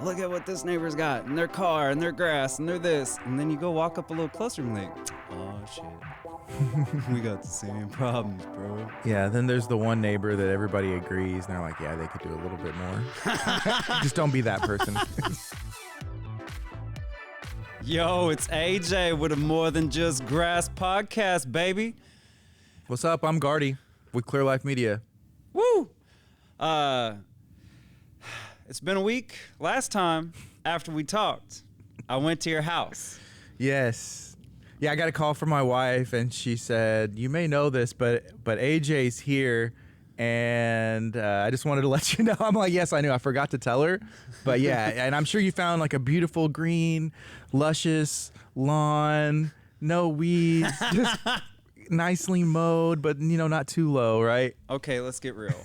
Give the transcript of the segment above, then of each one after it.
look at what this neighbor's got, and their car, and their grass, and their this. And then you go walk up a little closer and like, oh shit. We got the same problems, bro. Yeah, then there's the one neighbor that everybody agrees, and they're like, yeah, they could do a little bit more. Just don't be that person. Yo, it's AJ with a More Than Just Grass podcast, baby. What's up? I'm Gardy with Clear Life Media. Woo! It's been a week. Last time, after we talked, I went to your house. Yes. Yeah, I got a call from my wife, and she said, you may know this, but AJ's here, and I just wanted to let you know. I'm like, yes, I knew. I forgot to tell her. But yeah, and I'm sure you found like a beautiful green, luscious lawn, no weeds, just nicely mowed, but, you know, not too low, right? Okay, let's get real.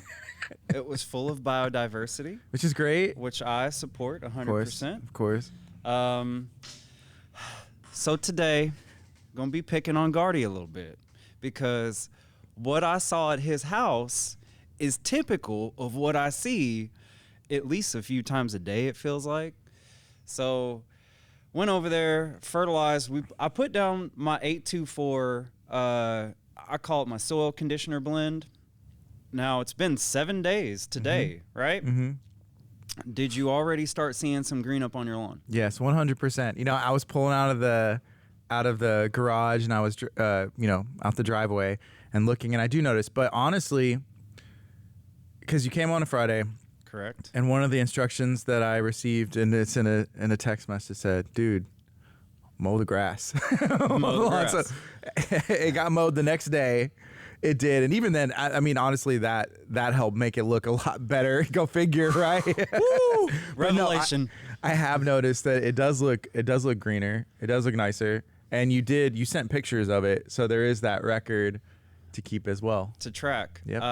It was full of biodiversity. Which is great. Which I support 100%. Of course. So today, I'm going to be picking on Gardy a little bit because what I saw at his house is typical of what I see at least a few times a day, it feels like. So went over there, fertilized. I put down my 824, I call it my soil conditioner blend. Now, it's been 7 days today, right? Mm-hmm. Did you already start seeing some green up on your lawn? Yes, 100%. You know, I was pulling out of the garage, and I was, out the driveway and looking, and I do notice. But honestly, because you came on a Friday. Correct. And one of the instructions that I received, and it's in a text message, said, dude, mow the grass. Mow the grass. So it got mowed the next day. It did, and even then, I mean, honestly, that helped make it look a lot better. Go figure, right? Woo! Revelation. No, I have noticed that it does look greener. It does look nicer, and you sent pictures of it, so there is that record to keep as well. To track. Yep.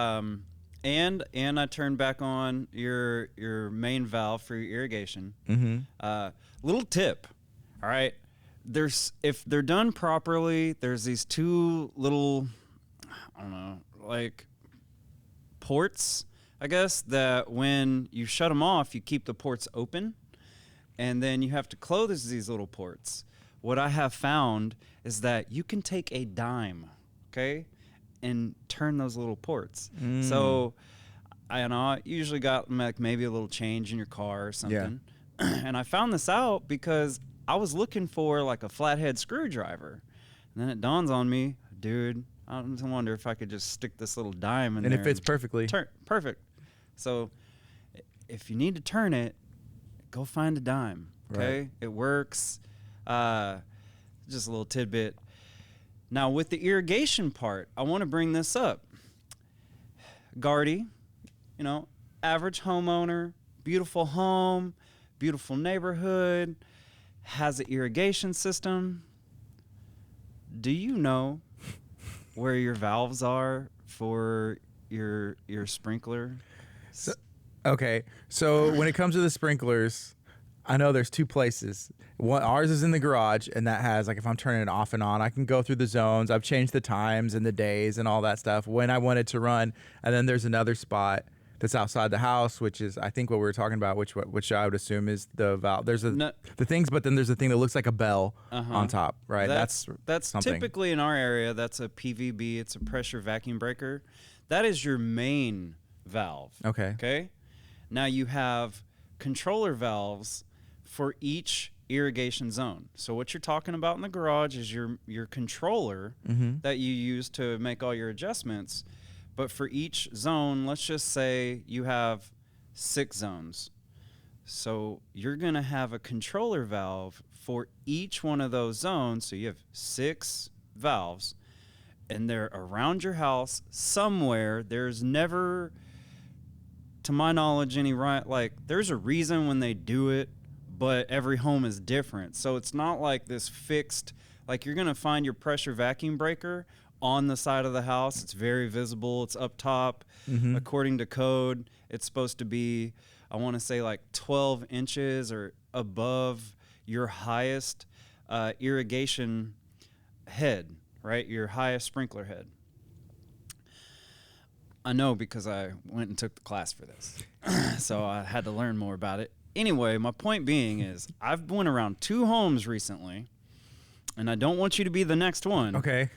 And I turned back on your main valve for your irrigation. Mm-hmm. Little tip, all right. If they're done properly, there's these two little, I don't know, like ports, I guess, that when you shut them off, you keep the ports open, and then you have to close these little ports. What I have found is that you can take a dime, okay, and turn those little ports. So I usually got like maybe a little change in your car or something. Yeah. And I found this out because I was looking for like a flathead screwdriver. And then it dawns on me, dude, I wonder if I could just stick this little dime in there. And it fits perfectly. Perfect. So if you need to turn it, go find a dime, okay? Right. It works. Just a little tidbit. Now, with the irrigation part, I want to bring this up. Gardy, average homeowner, beautiful home, beautiful neighborhood, has an irrigation system. Do you know where your valves are for your sprinkler? Okay, so when it comes to the sprinklers, I know there's two places. Ours is in the garage, and that has, like, if I'm turning it off and on, I can go through the zones. I've changed the times and the days and all that stuff when I want it to run. And then there's another spot that's outside the house, which is, I think, what we were talking about, which I would assume is the valve. There's the things, but then there's a thing that looks like a bell on top, right? That's typically in our area. That's a PVB. It's a pressure vacuum breaker. That is your main valve. Okay. Now you have controller valves for each irrigation zone. So what you're talking about in the garage is your controller that you use to make all your adjustments. But for each zone, let's just say you have 6 zones. So you're going to have a controller valve for each one of those zones. So you have 6 valves, and they're around your house somewhere. There's never, to my knowledge, there's a reason when they do it, but every home is different. So it's not like this fixed, like you're going to find your pressure vacuum breaker on the side of the house. It's very visible. It's up top. According to code, it's supposed to be, I want to say, like 12 inches or above your highest irrigation head, right? Your highest sprinkler head. I know because I went and took the class for this. So I had to learn more about it. Anyway, my point being is I've went around 2 homes recently, and I don't want you to be the next one. Okay.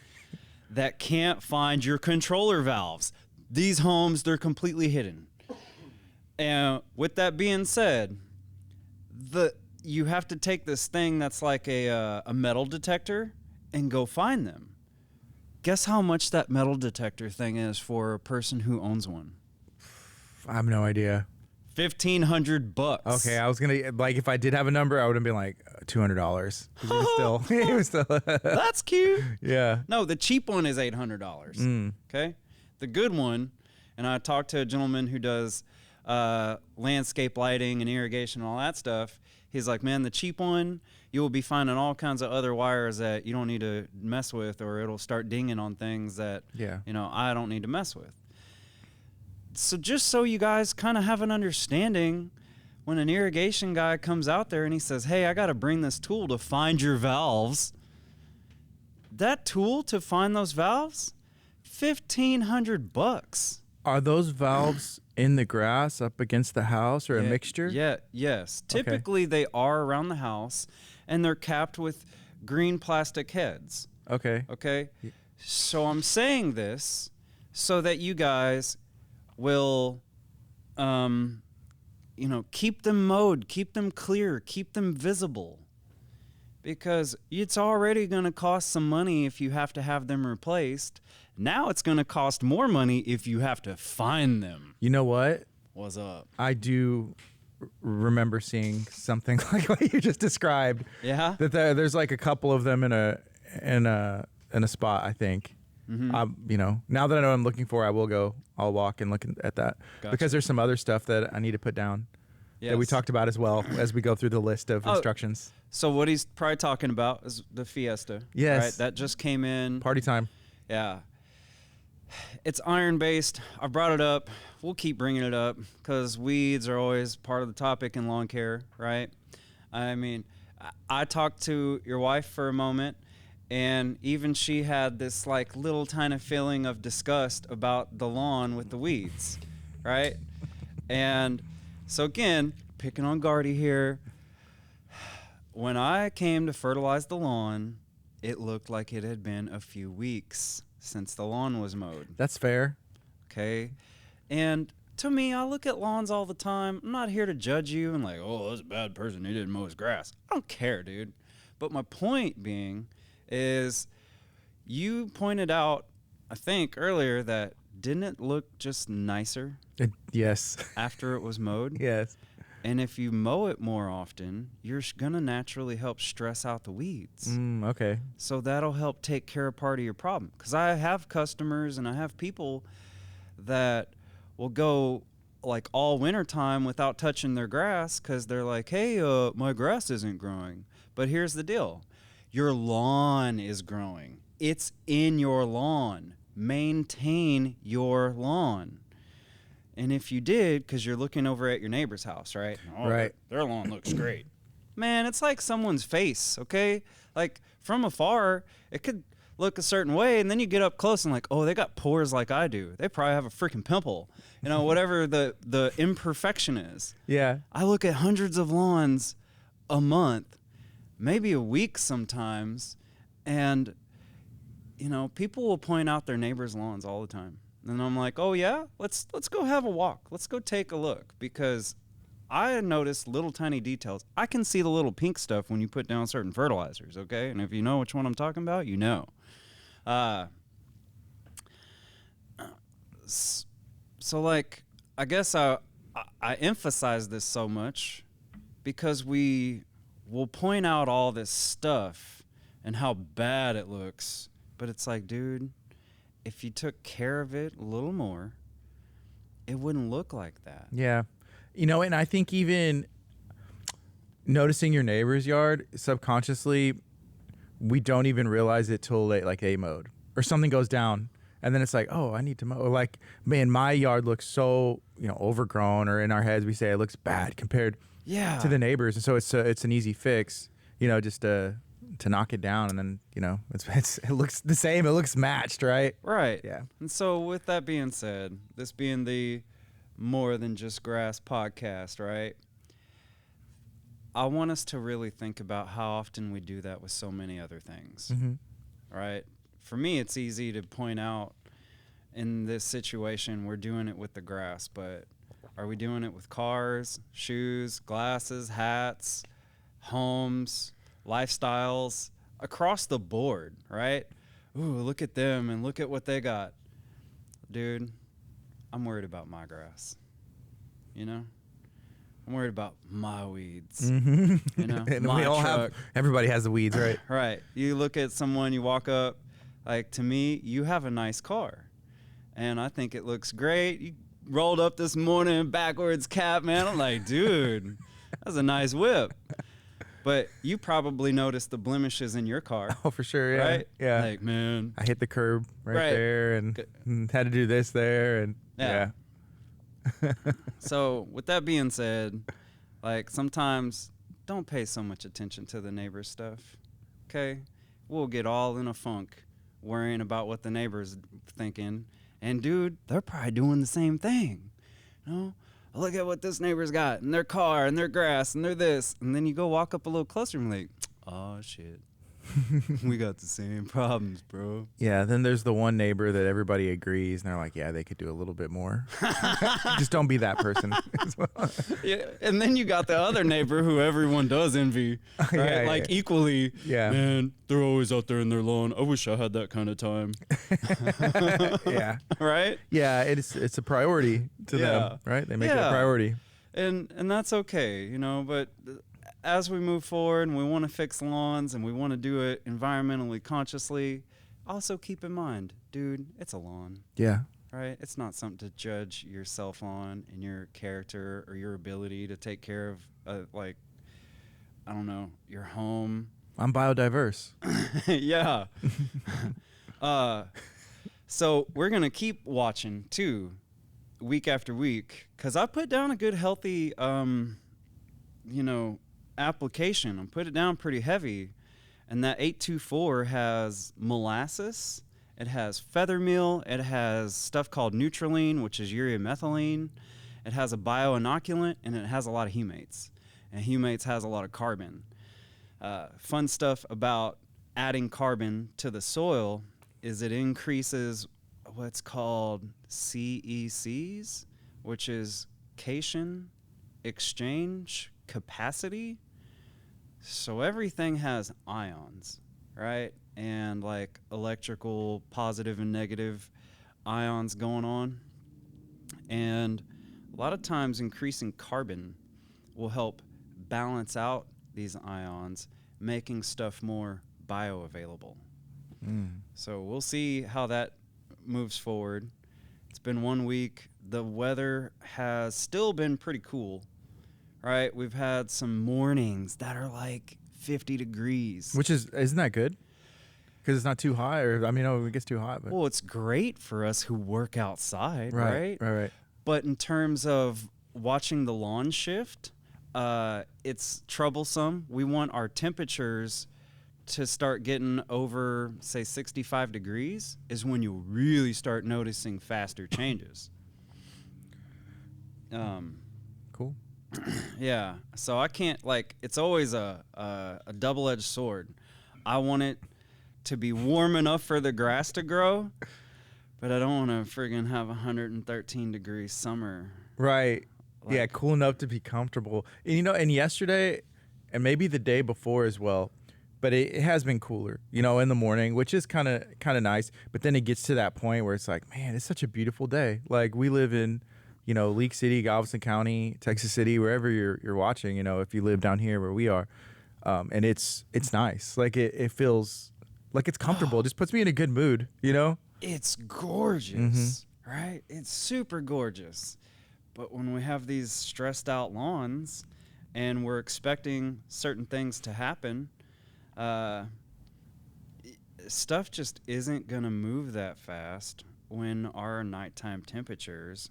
That can't find your controller valves. These homes, they're completely hidden. And with that being said, you have to take this thing that's like a metal detector and go find them. Guess how much that metal detector thing is for a person who owns one? I have no idea. $1,500. Okay, I was gonna like if I did have a number, I would have been like $200. It was still. That's cute. Yeah. No, the cheap one is $800. Okay, the good one, and I talked to a gentleman who does landscape lighting and irrigation and all that stuff. He's like, man, the cheap one, you will be finding all kinds of other wires that you don't need to mess with, or it'll start dinging on things that I don't need to mess with. So just so you guys kind of have an understanding, when an irrigation guy comes out there and he says, hey, I got to bring this tool to find your valves, that tool to find those valves, $1,500. Are those valves in the grass up against the house or a mixture? Yeah, yes. Typically they are around the house, and they're capped with green plastic heads. Okay. So I'm saying this so that you guys will, keep them mowed, keep them clear, keep them visible. Because it's already going to cost some money if you have to have them replaced. Now it's going to cost more money if you have to find them. You know what? What's up? I do remember seeing something like what you just described. Yeah? That there's like a couple of them in a spot, I think. Mm-hmm. Now that I know what I'm looking for, I'll walk and look at that. Gotcha. Because there's some other stuff that I need to put down that we talked about as well as we go through the list of instructions. So what he's probably talking about is the Fiesta. Yes. Right? That just came in. Party time. Yeah. It's iron-based. I brought it up. We'll keep bringing it up because weeds are always part of the topic in lawn care, right? I mean, I talked to your wife for a moment, and even she had this like little tiny feeling of disgust about the lawn with the weeds, right? And so again, picking on Gardy here, when I came to fertilize the lawn, it looked like it had been a few weeks since the lawn was mowed. That's fair. Okay. And to me, I look at lawns all the time. I'm not here to judge you and like, oh, that's a bad person. He didn't mow his grass. I don't care, dude. But my point being is you pointed out, I think earlier, that didn't it look just nicer? Yes. After it was mowed? Yes. And if you mow it more often, you're going to naturally help stress out the weeds. Okay. So that'll help take care of part of your problem. Because I have customers and I have people that will go like all winter time without touching their grass because they're like, hey, my grass isn't growing. But here's the deal. Your lawn is growing. It's in your lawn. Maintain your lawn. And if you did, because you're looking over at your neighbor's house, right? Oh, right. Their lawn looks great. Man, it's like someone's face, okay? Like from afar, it could look a certain way, and then you get up close and like, oh, they got pores like I do. They probably have a freaking pimple. Whatever the imperfection is. Yeah. I look at hundreds of lawns a month, maybe a week sometimes, and, people will point out their neighbors' lawns all the time. And I'm like, oh, yeah? Let's go have a walk. Let's go take a look. Because I noticed little tiny details. I can see the little pink stuff when you put down certain fertilizers, okay? And if you know which one I'm talking about, you know. So, like, I guess I emphasize this so much because we will point out all this stuff and how bad it looks. But it's like, dude, if you took care of it a little more, it wouldn't look like that. Yeah. And I think even noticing your neighbor's yard subconsciously, we don't even realize it till like A mode or something goes down. And then it's like, oh, I need to mow. Or like, man, my yard looks so, overgrown, or in our heads we say it looks bad compared to the neighbors. And so it's an easy fix, just to knock it down, and then it looks the same, it looks matched, right? Right. Yeah. And so with that being said, this being the More Than Just Grass podcast, right? I want us to really think about how often we do that with so many other things, right? For me, it's easy to point out in this situation, we're doing it with the grass, but are we doing it with cars, shoes, glasses, hats, homes, lifestyles, across the board, right? Ooh, look at them and look at what they got. Dude, I'm worried about my grass, you know? I'm worried about my weeds, you know? And my we all truck. everybody has the weeds, right? Right. You look at someone, you walk up, like, to me, you have a nice car, and I think it looks great. You rolled up this morning, backwards cap, man. I'm like, dude, that's a nice whip. But you probably noticed the blemishes in your car. Oh, for sure, yeah. Right? Yeah. Like, man. I hit the curb right there and had to do this there. And yeah. So with that being said, like, sometimes don't pay so much attention to the neighbor's stuff, okay? We'll get all in a funk worrying about what the neighbor's thinking. And, dude, they're probably doing the same thing, you know? Look at what this neighbor's got in their car and their grass and their this. And then you go walk up a little closer and like, oh, shit. We got the same problems, bro. Yeah, then there's the one neighbor that everybody agrees, and they're like, yeah, they could do a little bit more. Just don't be that person. Yeah, and then you got the other neighbor who everyone does envy, right? Equally. Yeah. Man, they're always out there in their lawn. I wish I had that kind of time. Yeah. Right? Yeah, it's a priority to them, right? They make it a priority. And that's okay, you know, but as we move forward and we want to fix lawns and we want to do it environmentally consciously, also keep in mind, dude, it's a lawn. Yeah. Right? It's not something to judge yourself on and your character or your ability to take care of, like, I don't know, your home. I'm biodiverse. Yeah. So we're going to keep watching, too, week after week, because I put down a good, healthy, application. I'm put it down pretty heavy, and that 824 has molasses, it has feather meal, it has stuff called Neutralene, which is urea methylene, it has a bioinoculant, and it has a lot of humates, and humates has a lot of carbon. Fun stuff about adding carbon to the soil is it increases what's called CECs, which is cation exchange capacity. So everything has ions, right? And like electrical positive and negative ions going on. And a lot of times increasing carbon will help balance out these ions, making stuff more bioavailable. So we'll see how that moves forward. It's been 1 week. The weather has still been pretty cool. Right, we've had some mornings that are like 50 degrees. Isn't that good? Because it's not too hot, or it gets too hot. But. Well, it's great for us who work outside, right? Right. But in terms of watching the lawn shift, it's troublesome. We want our temperatures to start getting over, say, 65 degrees is when you really start noticing faster changes. Cool. Yeah, so I can't, it's always a double-edged sword. I want it to be warm enough for the grass to grow, but I don't want to friggin' have 113 degree summer. Right. Yeah, cool enough to be comfortable. And, and yesterday, and maybe the day before as well, but it has been cooler, in the morning, which is kind of nice. But then it gets to that point where it's like, man, it's such a beautiful day. Like, we live in Leak City, Galveston County, Texas City, wherever you're watching, if you live down here where we are. And it's nice. Like, it feels like it's comfortable. It just puts me in a good mood, It's gorgeous, right? It's super gorgeous. But when we have these stressed out lawns and we're expecting certain things to happen, stuff just isn't going to move that fast when our nighttime temperatures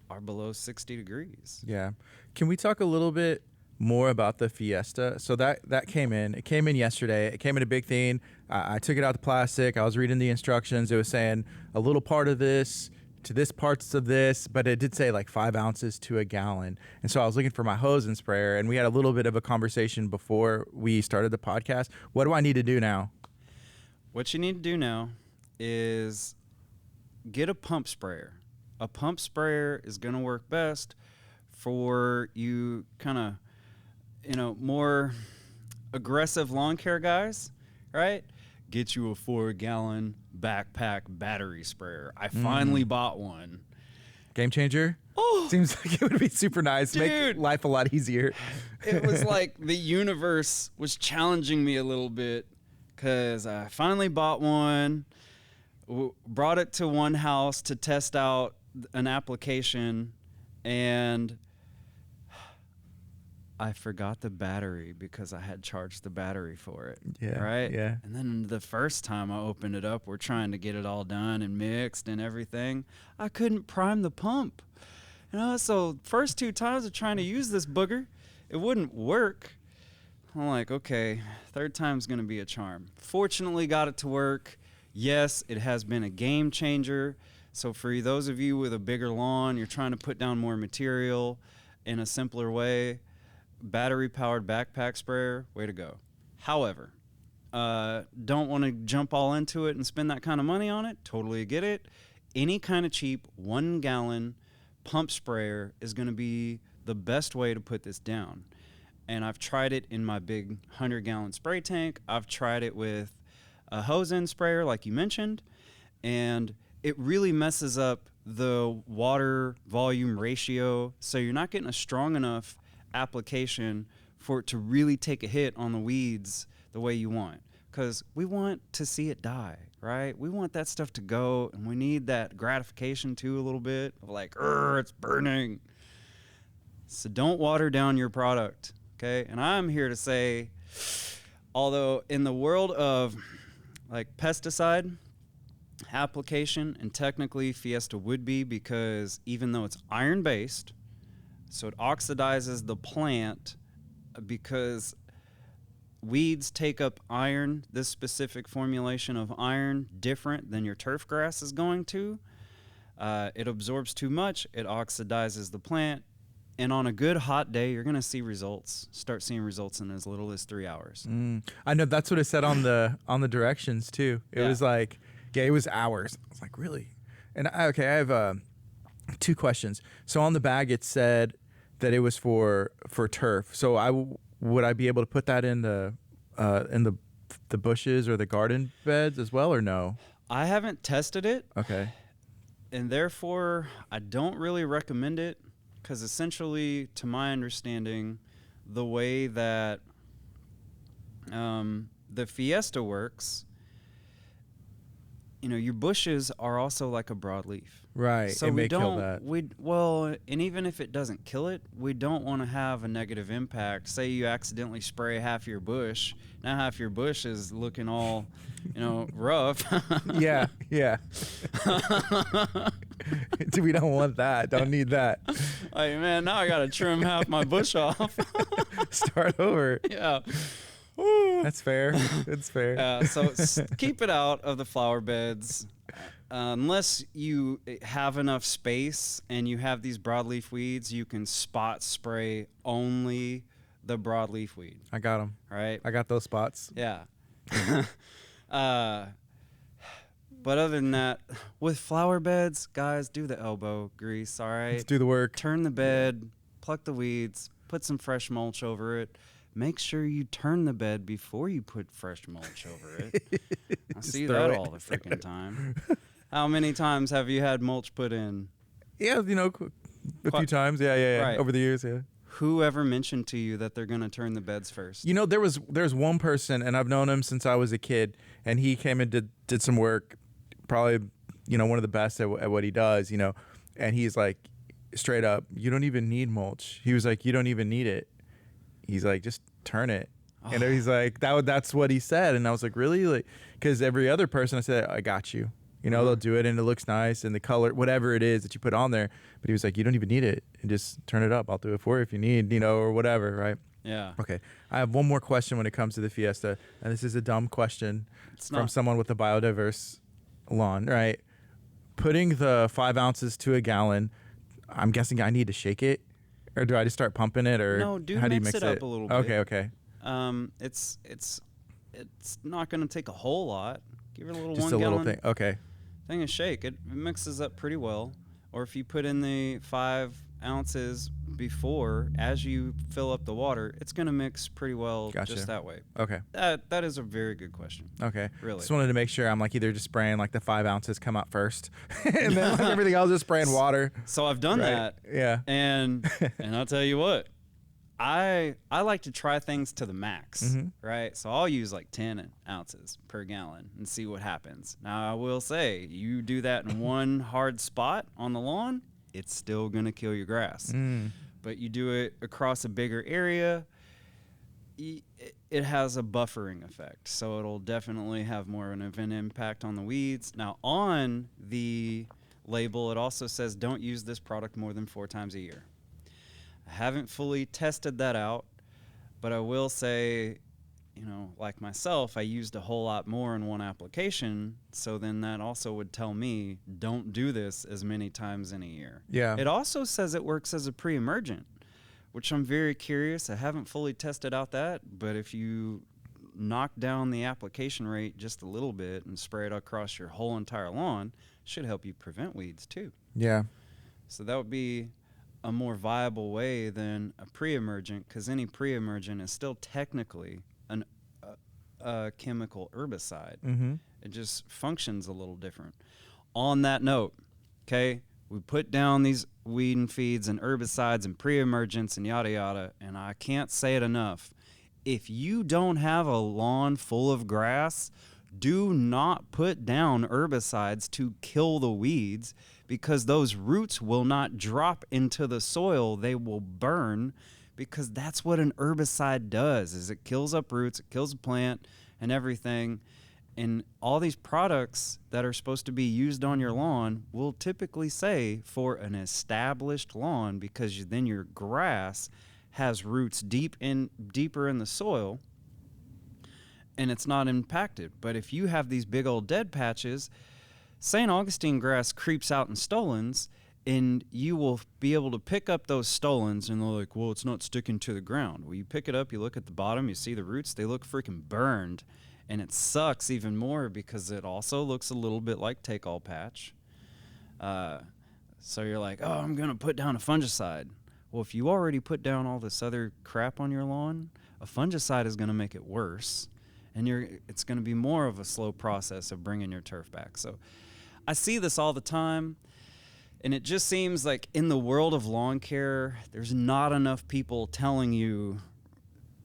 are below 60 degrees. Yeah. Can we talk a little bit more about the Fiesta? So that came in. It came in yesterday. It came in a big thing. I took it out the plastic. I was reading the instructions. It was saying a little part of this to this parts of this, but it did say like 5 ounces to a gallon. And so I was looking for my hose and sprayer, and we had a little bit of a conversation before we started the podcast. What do I need to do now? What you need to do now is get a pump sprayer. A pump sprayer is going to work best for you kind of, more aggressive lawn care guys, right? Get you a 4-gallon backpack battery sprayer. I finally bought one. Game changer? Oh, seems like it would be super nice. Dude, make life a lot easier. It was like the universe was challenging me a little bit because I finally bought one, brought it to one house to test out an application, and I forgot the battery because I had charged the battery for it. Yeah. Right? Yeah. And then the first time I opened it up, we're trying to get it all done and mixed and everything. I couldn't prime the pump. So first 2 times of trying to use this booger, it wouldn't work. I'm like, okay, third time's going to be a charm. Fortunately, got it to work. Yes, it has been a game changer. So for those of you with a bigger lawn, you're trying to put down more material in a simpler way, battery-powered backpack sprayer, way to go. However, don't want to jump all into it and spend that kind of money on it. Totally get it. Any kind of cheap 1-gallon pump sprayer is going to be the best way to put this down. And I've tried it in my big 100-gallon spray tank. I've tried it with a hose end sprayer, like you mentioned, and it really messes up the water volume ratio. So you're not getting a strong enough application for it to really take a hit on the weeds the way you want, because we want to see it die, right? We want that stuff to go, and we need that gratification too, a little bit of like, it's burning. So don't water down your product, okay? And I'm here to say, although in the world of like pesticide application, and technically Fiesta would be, because even though it's iron based, so it oxidizes the plant, because weeds take up iron, this specific formulation of iron, different than your turf grass is going to. It absorbs too much, it oxidizes the plant, and on a good hot day, you're going to see results. Start seeing results in as little as 3 hours. I know that's what it said on the directions too. It was like, it was hours. I was like, really? And I have 2 questions. So on the bag, it said that it was for turf. So would I be able to put that in the bushes or the garden beds as well, or no? I haven't tested it. Okay. And therefore, I don't really recommend it, because essentially, to my understanding, the way that the Fiesta works, your bushes are also like a broadleaf. Right. So we don't and even if it doesn't kill it, we don't want to have a negative impact. Say you accidentally spray half your bush. Now half your bush is looking all, rough. Yeah. We don't want that. Don't need that. Like, man, now I got to trim half my bush off. Start over. Yeah. That's fair. That's fair. So keep it out of the flower beds. Unless you have enough space and you have these broadleaf weeds, you can spot spray only the broadleaf weed. I got them. Right? I got those spots. Yeah. But other than that, with flower beds, guys, do the elbow grease, all right? Let's do the work. Turn the bed, pluck the weeds, put some fresh mulch over it. Make sure you turn the bed before you put fresh mulch over it. I see that all the freaking time. How many times have you had mulch put in? Yeah, a few times. Yeah. Right. Over the years, yeah. Whoever mentioned to you that they're going to turn the beds first? There's one person, and I've known him since I was a kid, and he came and did some work, probably, one of the best at what he does, and he's like, straight up, you don't even need mulch. He was like, you don't even need it. He's like, just turn it. Oh. And he's like, that's what he said. And I was like, really? Like, because every other person I said, I got you. They'll do it and it looks nice and the color, whatever it is that you put on there. But he was like, you don't even need it, and just turn it up. I'll do it for you if you need, or whatever, right? Yeah. Okay. I have one more question when it comes to the Fiesta, and this is a dumb question from someone with a biodiverse lawn, right? putting the 5 ounces to a gallon, I'm guessing I need to shake it, or do I just start pumping it, or no, how do you mix it up a little bit. Okay. It's not going to take a whole lot. Give it a little just 1 a gallon little thing. Okay. thing of shake. It mixes up pretty well. Or if you put in the 5 ounces before, as you fill up the water, it's going to mix pretty well. Gotcha. Just that way. Okay. That is a very good question. Okay. Really. Just wanted to make sure I'm like either just spraying like the 5 ounces come out first, and then like everything else just spraying water. So I've done that. Yeah. And I'll tell you what, I like to try things to the max, right? So I'll use like 10 ounces per gallon and see what happens. Now I will say, you do that in one hard spot on the lawn, it's still gonna kill your grass. But you do it across a bigger area, it has a buffering effect. So it'll definitely have more of an impact on the weeds. Now on the label, it also says don't use this product more than 4 times a year. I haven't fully tested that out, but I will say, like myself, I used a whole lot more in one application, so then that also would tell me don't do this as many times in a year. Yeah. It also says it works as a pre-emergent, which I'm very curious. I haven't fully tested out that, but if you knock down the application rate just a little bit and spray it across your whole entire lawn, it should help you prevent weeds too. Yeah. So that would be a more viable way than a pre-emergent, because any pre-emergent is still technically a chemical herbicide. It just functions a little different. On that note, okay, we put down these weed and feeds and herbicides and pre-emergents and yada yada, and I can't say it enough. If you don't have a lawn full of grass, do not put down herbicides to kill the weeds, because those roots will not drop into the soil. They will burn, because that's what an herbicide does, is it kills up roots, it kills the plant and everything. And all these products that are supposed to be used on your lawn will typically say for an established lawn, because then your grass has roots deeper in the soil and it's not impacted. But if you have these big old dead patches, St. Augustine grass creeps out in stolons, and you will be able to pick up those stolons, and they're like, well, it's not sticking to the ground. Well, you pick it up, you look at the bottom, you see the roots, they look freaking burned, and it sucks even more because it also looks a little bit like take-all patch. So you're like, oh, I'm going to put down a fungicide. Well, if you already put down all this other crap on your lawn, a fungicide is going to make it worse, and it's going to be more of a slow process of bringing your turf back. So I see this all the time, and it just seems like in the world of lawn care, there's not enough people telling you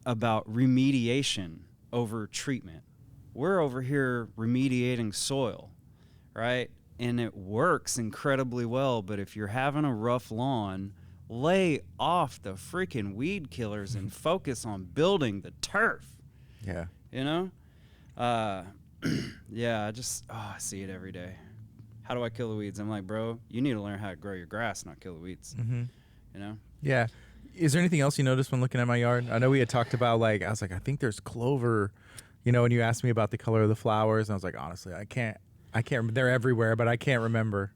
about remediation over treatment. We're over here remediating soil, right? And it works incredibly well, but if you're having a rough lawn, lay off the freaking weed killers and focus on building the turf. Yeah. You know? Yeah, I see it every day. How do I kill the weeds? I'm like, bro, you need to learn how to grow your grass, not kill the weeds. You know? Yeah. Is there anything else you noticed when looking at my yard? I know we had talked about, I was like, I think there's clover, when you asked me about the color of the flowers, and I was like, honestly, I can't, they're everywhere, but I can't remember.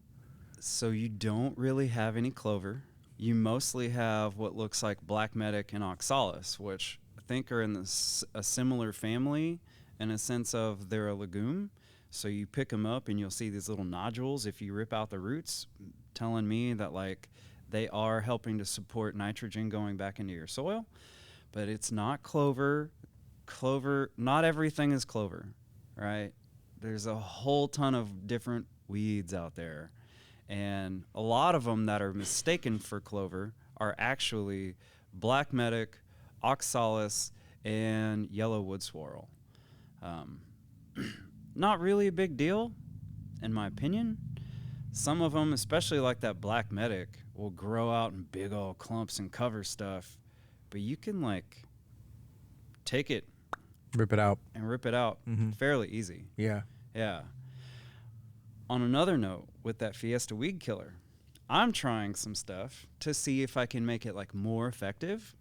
So you don't really have any clover. You mostly have what looks like black medic and oxalis, which I think are in a similar family in a sense of they're a legume. So you pick them up and you'll see these little nodules if you rip out the roots, telling me that they are helping to support nitrogen going back into your soil. But it's not clover. Clover, not everything is clover, right? There's a whole ton of different weeds out there. And a lot of them that are mistaken for clover are actually black medic, oxalis, and yellow wood swirl. Not really a big deal, in my opinion. Some of them, especially like that black medic, will grow out in big old clumps and cover stuff. But you can take it, rip it out fairly easy. Yeah. Yeah. On another note, with that Fiesta weed killer, I'm trying some stuff to see if I can make it more effective.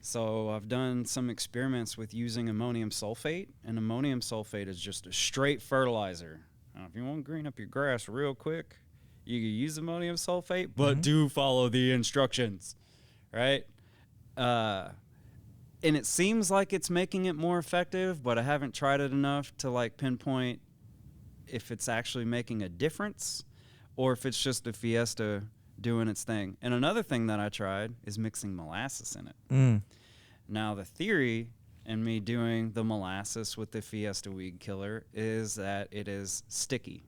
So I've done some experiments with using ammonium sulfate, and ammonium sulfate is just a straight fertilizer. Now, if you want to green up your grass real quick, you can use ammonium sulfate, but do follow the instructions, right? And it seems like it's making it more effective, but I haven't tried it enough to like pinpoint if it's actually making a difference or if it's just the Fiesta doing its thing. And another thing that I tried is mixing molasses in it. Now, the theory in me doing the molasses with the Fiesta weed killer is that it is sticky.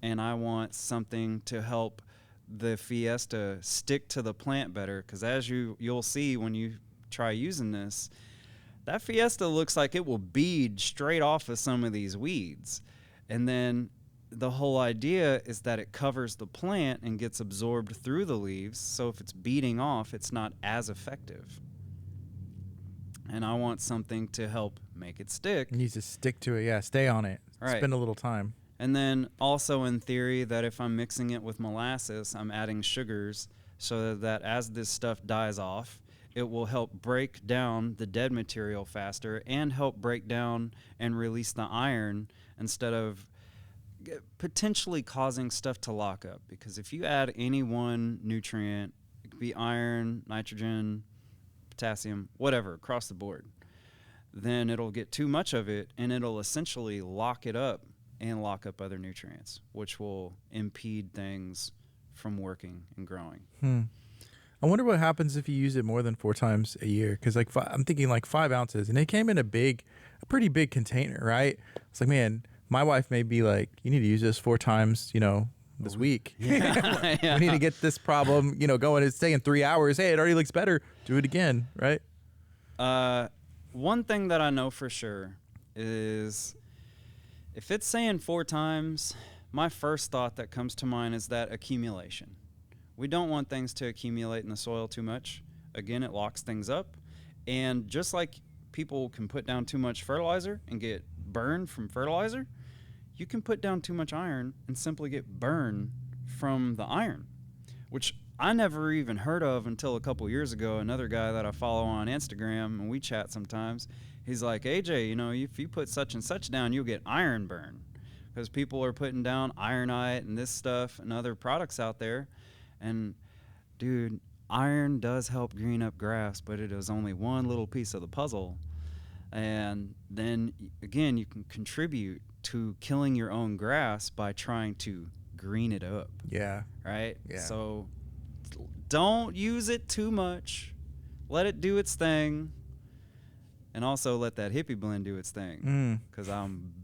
And I want something to help the Fiesta stick to the plant better, because as you'll see when you try using this, that Fiesta looks like it will bead straight off of some of these weeds. And then the whole idea is that it covers the plant and gets absorbed through the leaves, so if it's beading off, it's not as effective. And I want something to help make it stick. It needs to stick to it, yeah, stay on it. Right. Spend a little time. And then also in theory that if I'm mixing it with molasses, I'm adding sugars so that as this stuff dies off, it will help break down the dead material faster and help break down and release the iron instead of potentially causing stuff to lock up. Because if you add any one nutrient, it could be iron, nitrogen, potassium, whatever, across the board, then it'll get too much of it and it'll essentially lock it up and lock up other nutrients, which will impede things from working and growing. I wonder what happens if you use it more than 4 times a year. Because like I'm thinking like 5 ounces, and it came in a pretty big container, right? It's like, man, my wife may be like, you need to use this 4 times, this week. Yeah. We need to get this problem, going. It's taking 3 hours. Hey, it already looks better. Do it again, right? One thing that I know for sure is if it's saying 4 times, my first thought that comes to mind is that accumulation. We don't want things to accumulate in the soil too much. Again, it locks things up. And just like people can put down too much fertilizer and get burned from fertilizer, you can put down too much iron and simply get burned from the iron, which I never even heard of until a couple years ago. Another guy that I follow on Instagram, and we chat sometimes, he's like, AJ, if you put such and such down, you'll get iron burn, because people are putting down ironite and this stuff and other products out there. And dude, iron does help green up grass, but it is only one little piece of the puzzle. And then again, you can contribute to killing your own grass by trying to green it up. Yeah. Right? Yeah. So don't use it too much. Let it do its thing. And also let that hippie blend do its thing. Because I'm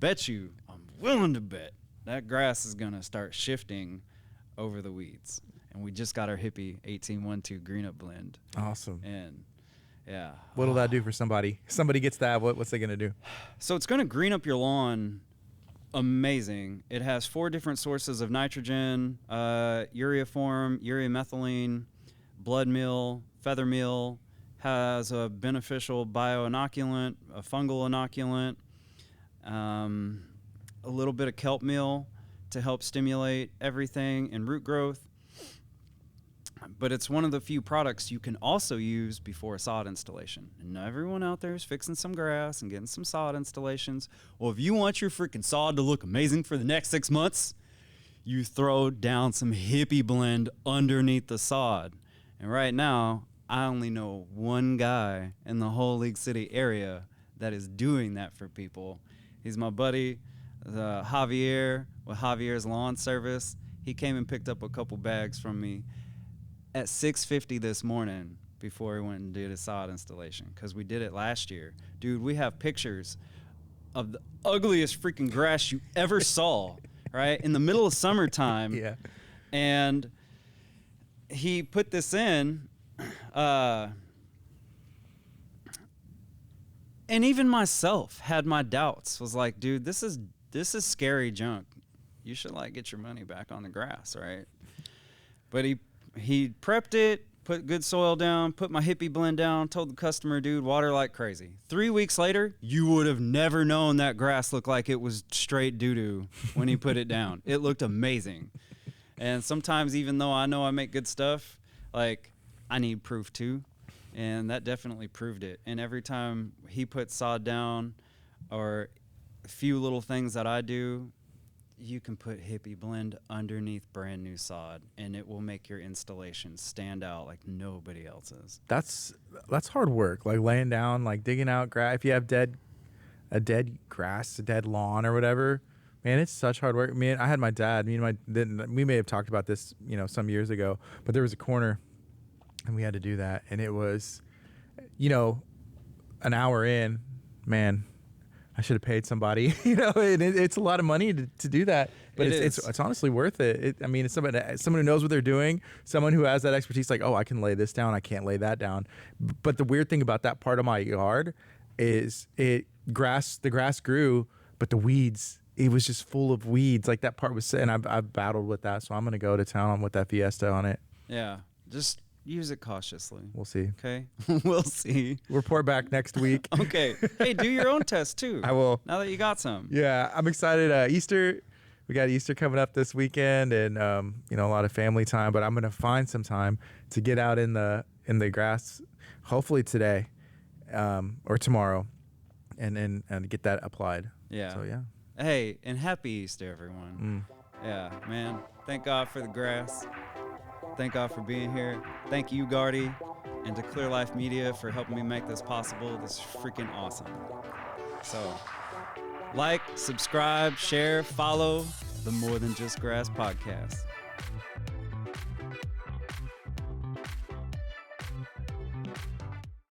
willing to bet that grass is going to start shifting over the weeds. And we just got our hippie 1812 green up blend. Awesome. And yeah. What'll that do for somebody? Somebody gets that. What's they going to do? So it's going to green up your lawn. Amazing. It has 4 different sources of nitrogen, ureaform, ureamethylene, blood meal, feather meal, has a beneficial bioinoculant, a fungal inoculant, a little bit of kelp meal to help stimulate everything and root growth. But it's one of the few products you can also use before a sod installation. And everyone out there is fixing some grass and getting some sod installations. Well, if you want your freaking sod to look amazing for the next 6 months, you throw down some hippie blend underneath the sod. And right now, I only know one guy in the whole League City area that is doing that for people. He's my buddy, Javier, with Javier's Lawn Service. He came and picked up a couple bags from me at 6:50 this morning before he went and did his sod installation, because we did it last year. Dude, we have pictures of the ugliest freaking grass you ever saw, right? In the middle of summertime. Yeah. And he put this in, and even myself had my doubts. Was like, dude, this is scary junk. You should get your money back on the grass, right? But he prepped it, put good soil down, put my hippie blend down, told the customer, dude, water like crazy. 3 weeks later, you would have never known that grass looked like it was straight doo-doo when he put it down. It looked amazing. And sometimes, even though I know I make good stuff, I need proof too. And that definitely proved it. And every time he put sod down, or a few little things that I do, you can put Hippie Blend underneath brand new sod, and it will make your installation stand out like nobody else's. That's hard work, like laying down, like digging out grass. If you have dead grass, a dead lawn or whatever, man, it's such hard work. I had my dad. We may have talked about this, some years ago, but there was a corner, and we had to do that, and it was, an hour in, man. I should have paid somebody, and it's a lot of money to do that, but it's honestly worth it. It's someone who knows what they're doing, someone who has that expertise, like, oh, I can lay this down, I can't lay that down. But the weird thing about that part of my yard is the grass grew, but the weeds, it was just full of weeds. Like that part was, and I've battled with that. So I'm going to go to town with that Fiesta on it. Yeah. Just use it cautiously. We'll see. Okay. We'll see. Report back next week. Okay. Hey, do your own test too. I will. Now that you got some. Yeah. I'm excited. Easter, we got Easter coming up this weekend, and, a lot of family time, but I'm going to find some time to get out in the grass, hopefully today, or tomorrow, and get that applied. Yeah. So, yeah. Hey, and happy Easter, everyone. Yeah, man. Thank God for the grass. Thank God for being here. Thank you, Gardy, and to Clear Life Media for helping me make this possible. This is freaking awesome. So, like, subscribe, share, follow the More Than Just Grass podcast.